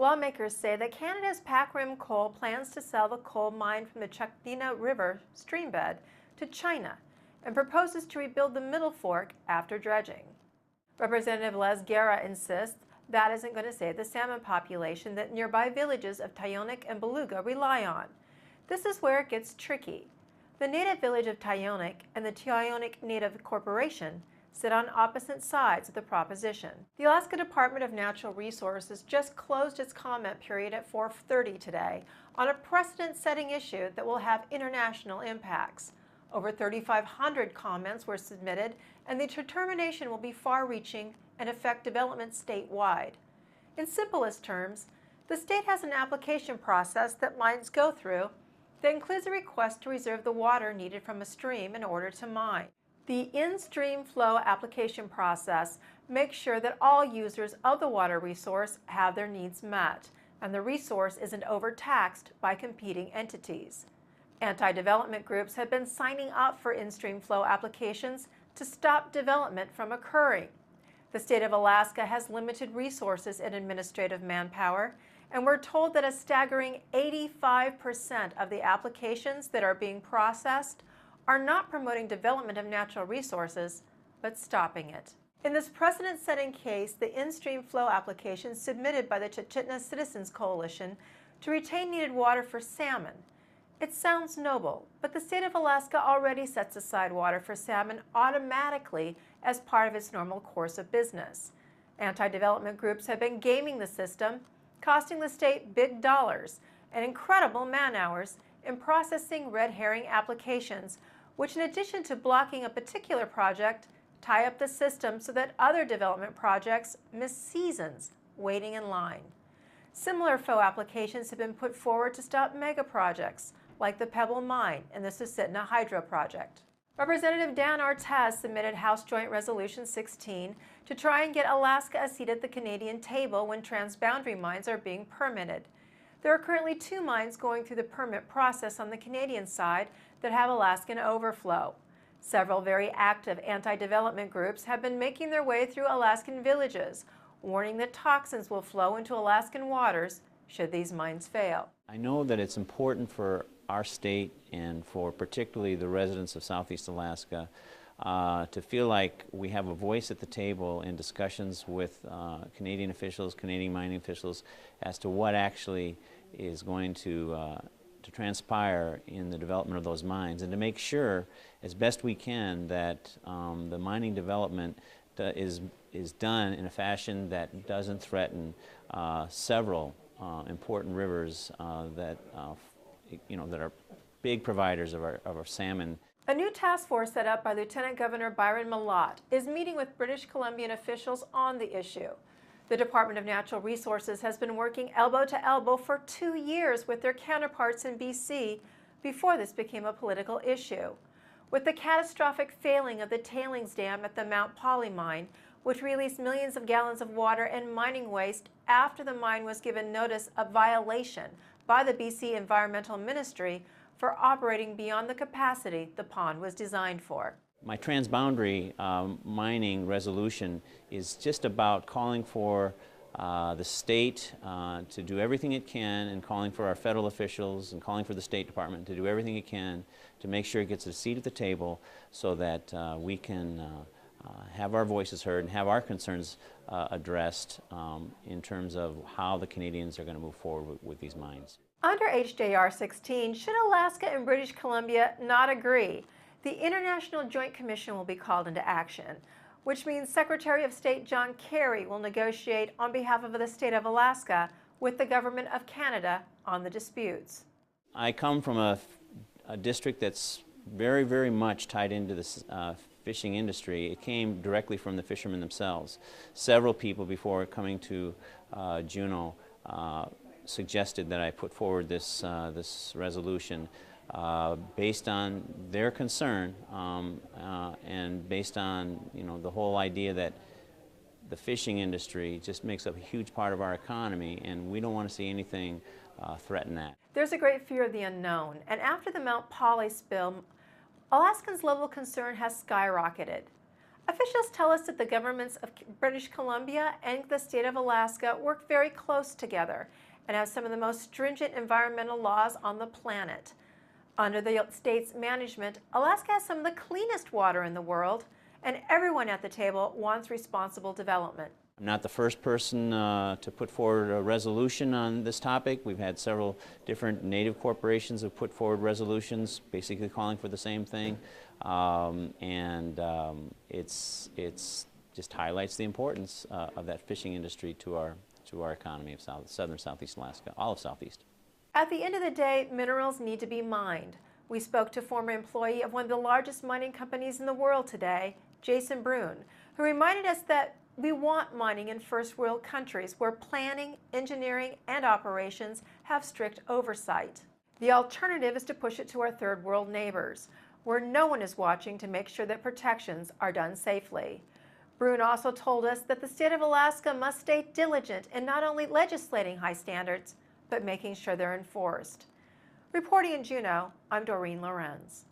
Lawmakers say that Canada's Pac Rim Coal plans to sell the coal mined from the Chucknina River streambed to China and proposes to rebuild the Middle Fork after dredging. Representative Les Guerra insists that isn't going to save the salmon population that nearby villages of Tyonek and Beluga rely on. This is where it gets tricky. The native village of Tyonek and the Tyonek Native Corporation sit on opposite sides of the proposition. The Alaska Department of Natural Resources just closed its comment period at 4:30 today on a precedent-setting issue that will have international impacts. Over 3,500 comments were submitted, and the determination will be far-reaching and affect development statewide. In simplest terms, the state has an application process that mines go through that includes a request to reserve the water needed from a stream in order to mine. The in-stream flow application process makes sure that all users of the water resource have their needs met, and the resource isn't overtaxed by competing entities. Anti-development groups have been signing up for in-stream flow applications to stop development from occurring. The state of Alaska has limited resources and administrative manpower, and we're told that a staggering 85% of the applications that are being processed are not promoting development of natural resources, but stopping it. In this precedent-setting case, the in-stream flow application submitted by the Chitchitna Citizens Coalition to retain needed water for salmon. It sounds noble, but the state of Alaska already sets aside water for salmon automatically as part of its normal course of business. Anti-development groups have been gaming the system, costing the state big dollars and incredible man-hours in processing red herring applications, which in addition to blocking a particular project, tie up the system so that other development projects miss seasons waiting in line. Similar faux applications have been put forward to stop mega projects like the Pebble Mine and the Susitna Hydro Project. Representative Dan Artez submitted House Joint Resolution 16 to try and get Alaska a seat at the Canadian table when transboundary mines are being permitted. There are currently 2 mines going through the permit process on the Canadian side that have Alaskan overflow. Several very active anti-development groups have been making their way through Alaskan villages, warning that toxins will flow into Alaskan waters should these mines fail. I know that it's important for our state and for particularly the residents of Southeast Alaska to feel like we have a voice at the table in discussions with Canadian officials, Canadian mining officials, as to what actually is going to transpire in the development of those mines, and to make sure, as best we can, that the mining development is done in a fashion that doesn't threaten several important rivers that are big providers of our salmon. A new task force set up by Lieutenant Governor Byron Malott is meeting with British Columbian officials on the issue. The Department of Natural Resources has been working elbow to elbow for 2 years with their counterparts in BC before this became a political issue. With the catastrophic failing of the tailings dam at the Mount Poly mine, which released millions of gallons of water and mining waste after the mine was given notice of violation by the BC Environmental Ministry for operating beyond the capacity the pond was designed for. My transboundary mining resolution is just about calling for the state to do everything it can, and calling for our federal officials and calling for the State Department to do everything it can to make sure it gets a seat at the table so that we can have our voices heard and have our concerns addressed in terms of how the Canadians are going to move forward with these mines. Under HJR 16, should Alaska and British Columbia not agree, the International Joint Commission will be called into action, which means Secretary of State John Kerry will negotiate on behalf of the state of Alaska with the government of Canada on the disputes. I come from a district that's very, very much tied into this fishing industry. It came directly from the fishermen themselves. Several people before coming to Juneau suggested that I put forward this resolution based on their concern and based on the whole idea that the fishing industry just makes up a huge part of our economy, and we don't want to see anything threaten that. There's a great fear of the unknown, and after the Mount Poly spill, Alaskans' level of concern has skyrocketed. Officials tell us that the governments of British Columbia and the state of Alaska work very close together and have some of the most stringent environmental laws on the planet. Under the state's management, Alaska has some of the cleanest water in the world, and everyone at the table wants responsible development. I'm not the first person to put forward a resolution on this topic. We've had several different Native corporations have put forward resolutions basically calling for the same thing. It's just highlights the importance of that fishing industry to our economy of southern Southeast Alaska, all of Southeast. At the end of the day, minerals need to be mined. We spoke to a former employee of one of the largest mining companies in the world today, Jason Brune, who reminded us that we want mining in first world countries where planning, engineering, and operations have strict oversight. The alternative is to push it to our third world neighbors, where no one is watching to make sure that protections are done safely. Brune also told us that the state of Alaska must stay diligent in not only legislating high standards, but making sure they're enforced. Reporting in Juneau, I'm Dorene Lorenz.